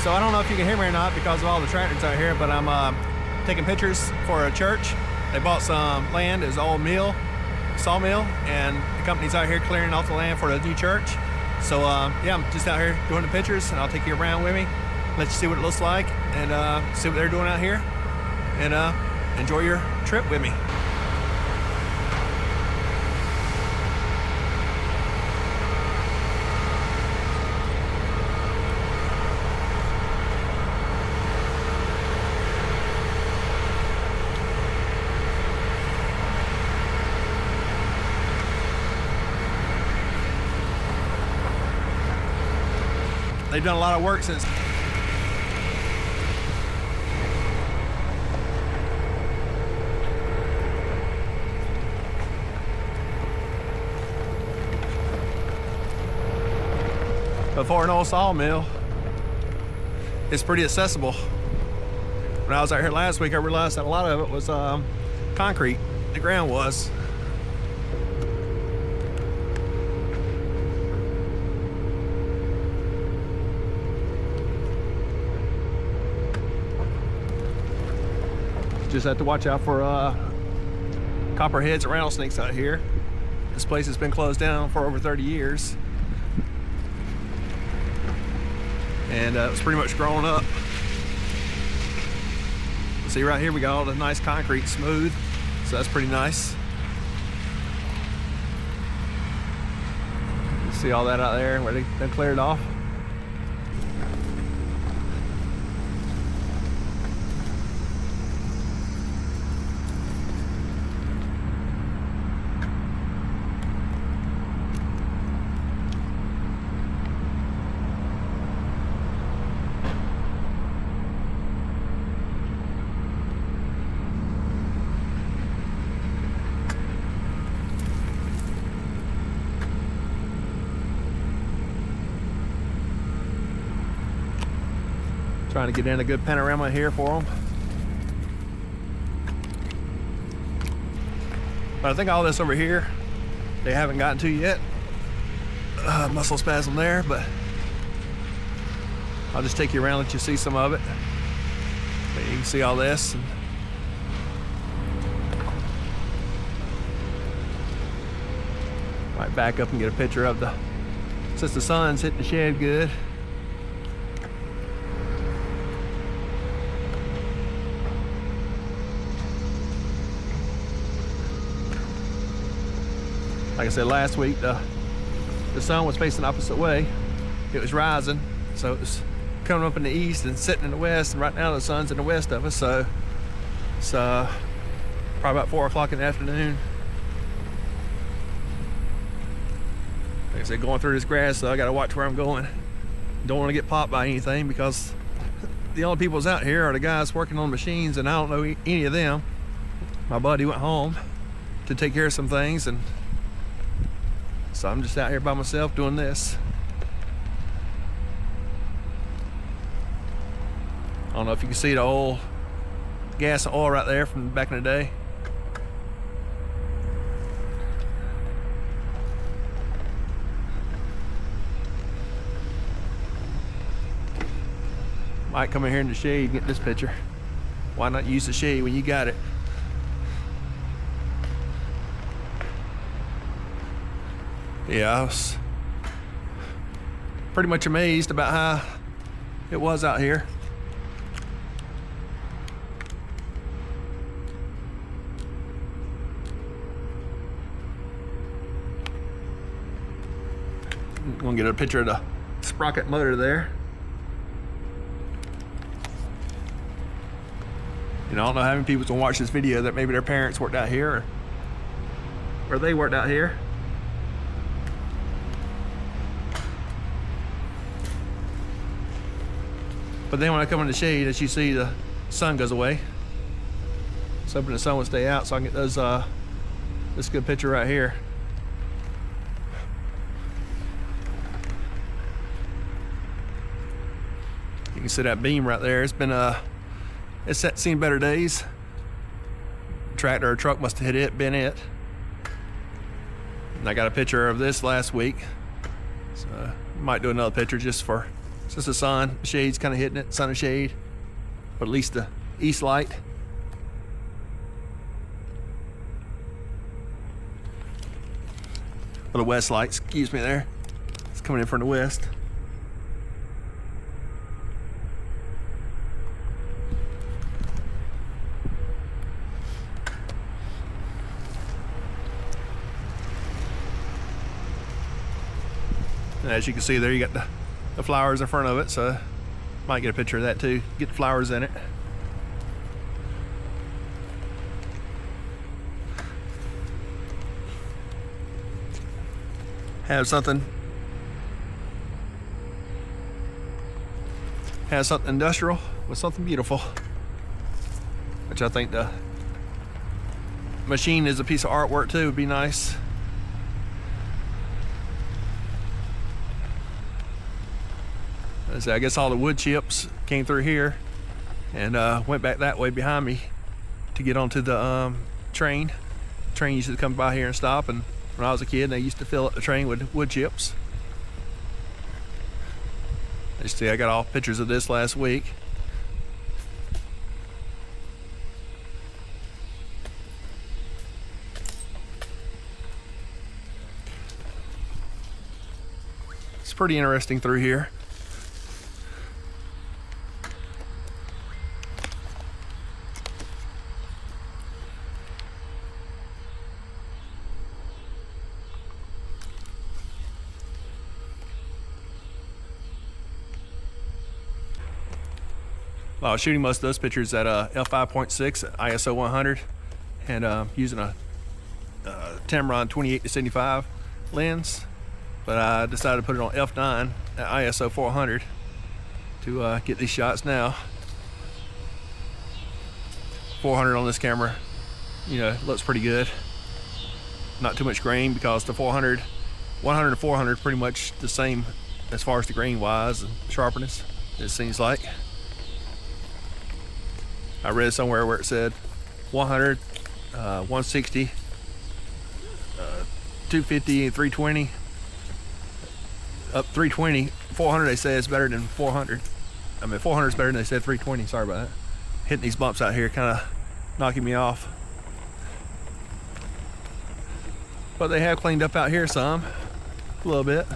So I don't know if you can hear me or not because of all the tractors out here, but I'm taking pictures for a church. They bought some land. It was an old sawmill, and the company's out here clearing off the land for the new church. So yeah, I'm just out here doing the pictures, and I'll take you around with me, let you see what it looks like, and see what they're doing out here, and enjoy your trip with me. They've done a lot of work since. Before an old sawmill, it's pretty accessible. When I was out here last week, I realized that a lot of it was concrete. The ground was. Just have to watch out for copperheads and rattlesnakes out here. This place has been closed down for over 30 years. And it was pretty much grown up. See right here, we got all the nice concrete smooth, so that's pretty nice. You see all that out there where they cleared off? Trying to get in a good panorama here for them. But I think all this over here, they haven't gotten to yet. Muscle spasm there, but I'll just take you around, let you see some of it. But you can see all this. And might back up and get a picture of since the sun's hitting the shed good. Like I said last week, the sun was facing the opposite way. It was rising, so it was coming up in the east and setting in the west, and right now the sun's in the west of us, so it's probably about 4 o'clock in the afternoon. Like I said, going through this grass, so I gotta watch where I'm going. Don't want to get popped by anything, because the only people that's out here are the guys working on machines, and I don't know any of them. My buddy went home to take care of some things, and so I'm just out here by myself doing this. I don't know if you can see the old gas and oil right there from back in the day. Might come in here in the shade and get this picture. Why not use the shade when you got it? Yeah, I was pretty much amazed about how it was out here. I'm gonna get a picture of the sprocket motor there. You know, I don't know how many people's gonna watch this video that maybe their parents worked out here or they worked out here. But then when I come in the shade, as you see, the sun goes away. So hoping the sun will stay out so I can get those this good picture right here. You can see that beam right there. It's been it's seen better days. Tractor or truck must have hit it, been it. And I got a picture of this last week. So I might do another picture just for It's just the sun, shade's kind of hitting it, sun and shade, but at least the east light. Or the west light, excuse me there. It's coming in from the west. And as you can see there, you got the flowers in front of it, so might get a picture of that too. Get the flowers in it. Have something industrial with something beautiful, which I think the machine is a piece of artwork too. Would be nice. I guess all the wood chips came through here and went back that way behind me to get onto the train. The train used to come by here and stop, and when I was a kid, they used to fill up the train with wood chips. You see, I got all pictures of this last week. It's pretty interesting through here. I was shooting most of those pictures at f5.6 ISO 100 and using a Tamron 28-75 lens, but I decided to put it on f9 at ISO 400 to get these shots now. 400 on this camera, you know, looks pretty good. Not too much grain because the 100 and 400 pretty much the same as far as the grain wise and sharpness, it seems like. I read somewhere where it said 100, 160, 250, and 320. Up 320, 400 they say is better than 400. I mean 400 is better than they said 320, sorry about that. Hitting these bumps out here kind of knocking me off. But they have cleaned up out here some, a little bit.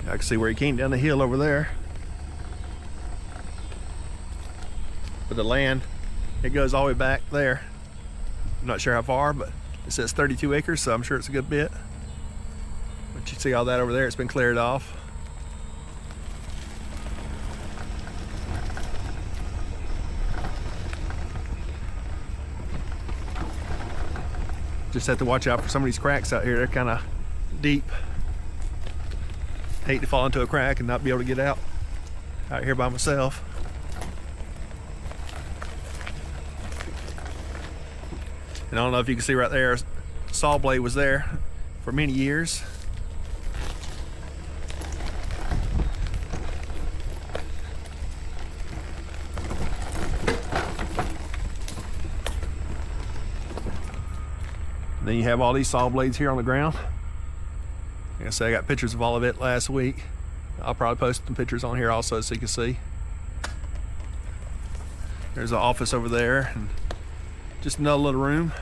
I can see where he came down the hill over there. But the land, it goes all the way back there. I'm not sure how far, but it says 32 acres, so I'm sure it's a good bit. But you see all that over there, it's been cleared off. Just have to watch out for some of these cracks out here. They're kind of deep. Hate to fall into a crack and not be able to get out here by myself. And I don't know if you can see right there, saw blade was there for many years. And then you have all these saw blades here on the ground. Like I say, I got pictures of all of it last week. I'll probably post some pictures on here also so you can see. There's an office over there and just another little room.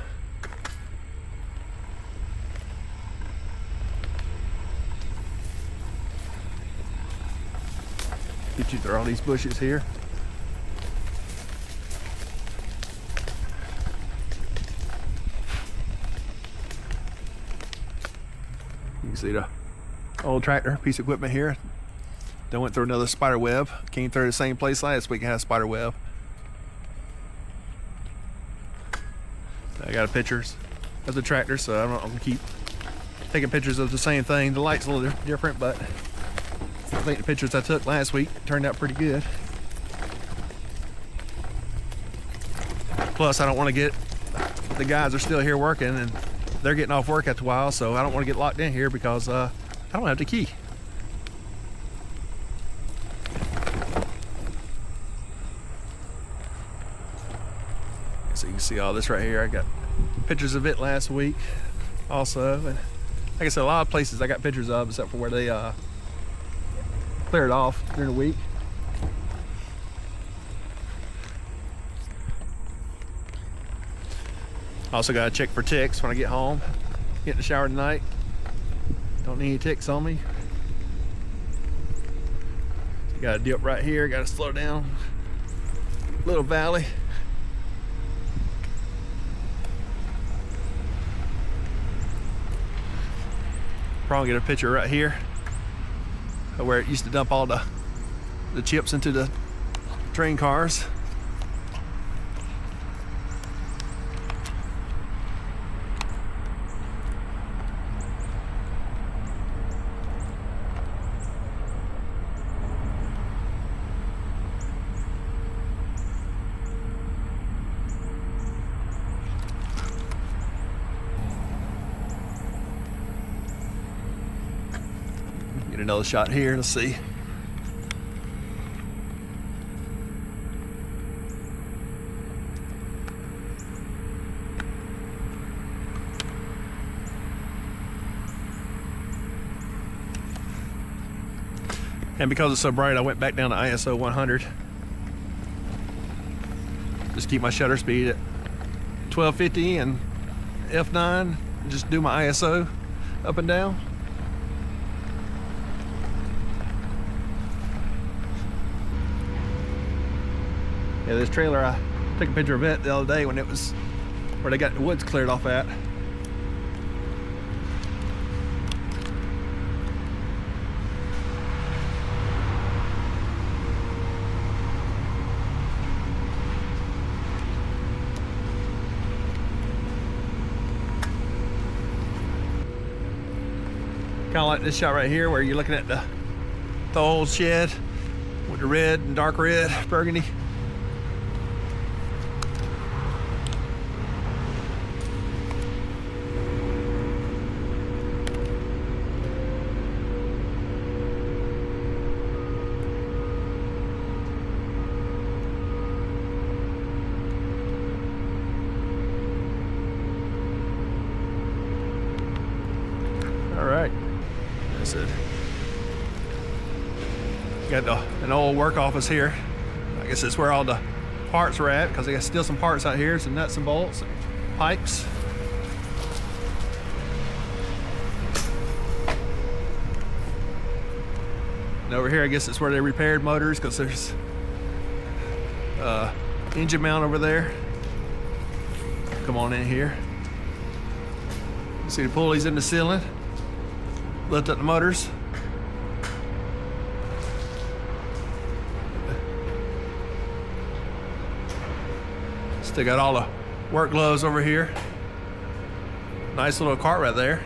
Get you through all these bushes here. You can see the old tractor, piece of equipment here. Then went through another spider web. Came through the same place last week and had a spider web. I got pictures of the tractor, so I'm gonna keep taking pictures of the same thing. The light's a little different, but I think the pictures I took last week turned out pretty good. Plus, I don't want to get the guys are still here working, and they're getting off work after a while, so I don't want to get locked in here because I don't have the key. So you can see all this right here. I got pictures of it last week also, and like I said, a lot of places I got pictures of except for where they clear it off during the week. Also gotta check for ticks when I get home. Get in the shower tonight. Don't need any ticks on me. You gotta dip right here, gotta slow down. Little valley. Probably get a picture right here of where it used to dump all the chips into the train cars. Get another shot here, let's see. And because it's so bright, I went back down to ISO 100. Just keep my shutter speed at 1250 and F9. Just do my ISO up and down. Yeah, this trailer, I took a picture of it the other day when it was where they got the woods cleared off at. Kind of like this shot right here where you're looking at the old shed with the red and dark red burgundy. All right, that's it. Got an old work office here. I guess that's where all the parts are at because they got still some parts out here, some nuts and bolts and pipes. And over here, I guess it's where they repaired motors because there's engine mount over there. Come on in here. You see the pulleys in the ceiling. Lift up the motors. Still got all the work gloves over here. Nice little cart right there.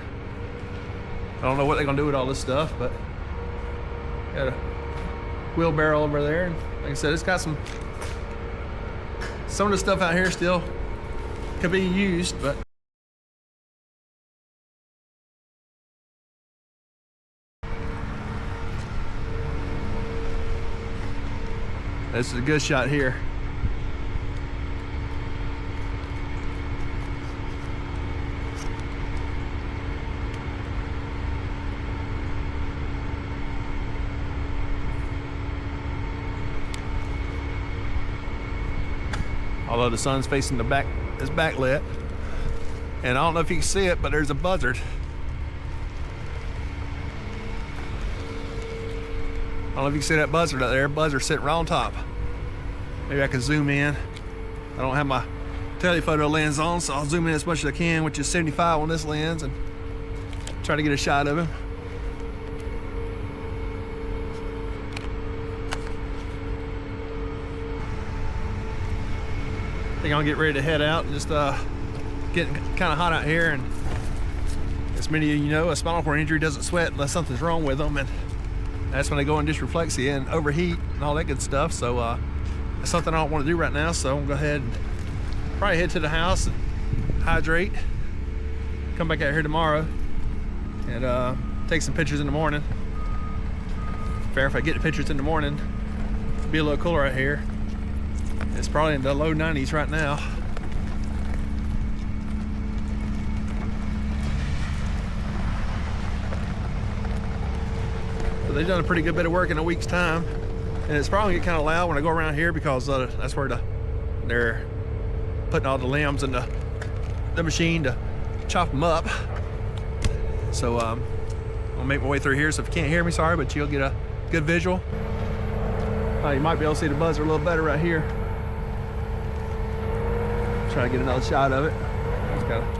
I don't know what they're gonna do with all this stuff, but got a wheelbarrow over there. And like I said, it's got some of the stuff out here still could be used, but this is a good shot here. Although the sun's facing the back, it's backlit. And I don't know if you can see it, but there's a buzzard. I don't know if you can see that buzzard out there. Buzzard sitting right on top. Maybe I can zoom in. I don't have my telephoto lens on, so I'll zoom in as much as I can, which is 75 on this lens, and try to get a shot of him. I think I'll get ready to head out. Just getting kind of hot out here, and as many of you know, a spinal cord injury doesn't sweat unless something's wrong with them, and that's when they go in dysreflexia and overheat and all that good stuff. So that's something I don't want to do right now, so I'm gonna go ahead and probably head to the house and hydrate, come back out here tomorrow and take some pictures in the morning. Fair if I get the pictures in the morning, it'll be a little cooler out here. It's probably in the low 90s right now. But they've done a pretty good bit of work in a week's time. And it's probably gonna get kind of loud when I go around here because that's where they're putting all the limbs in the machine to chop them up. So I'll make my way through here, so if you can't hear me, sorry, but you'll get a good visual. You might be able to see the buzzer a little better right here. Try to get another shot of it. Just gotta...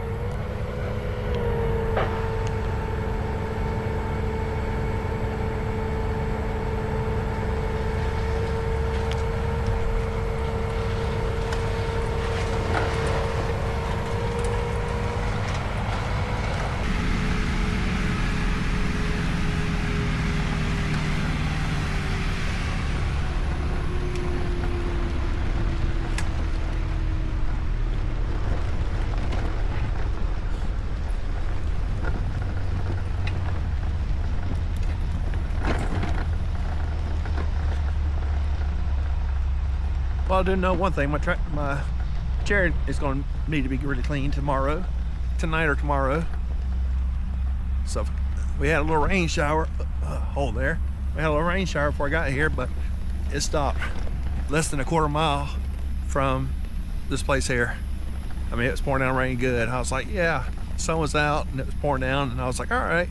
Well, I didn't know one thing. My chair is going to need to be really clean tonight or tomorrow. So we had a little rain shower. Hold there. We had a little rain shower before I got here, but it stopped less than a quarter mile from this place here. I mean, it was pouring down rain good. I was like, yeah, the sun was out and it was pouring down, and I was like, all right.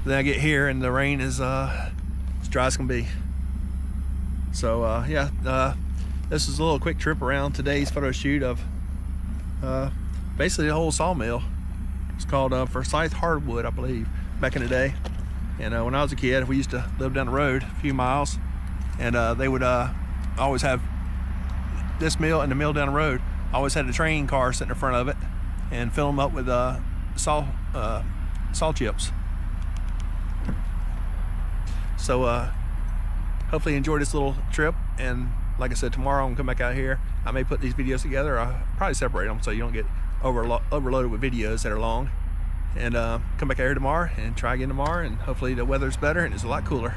Then I get here and the rain is as dry as can be. So yeah, this is a little quick trip around today's photo shoot of basically the whole sawmill. It's called Forsyth Hardwood, I believe, back in the day. And when I was a kid, we used to live down the road a few miles, and they would always have this mill and the mill down the road. Always had a train car sitting in front of it and fill them up with saw chips. So hopefully you enjoyed this little trip, and like I said, tomorrow I'm gonna come back out here. I may put these videos together. I'll probably separate them so you don't get overloaded with videos that are long. And come back out here tomorrow and try again tomorrow, and hopefully the weather's better and it's a lot cooler.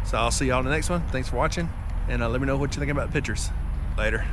So I'll see y'all in the next one. Thanks for watching, and let me know what you think about the pictures. Later.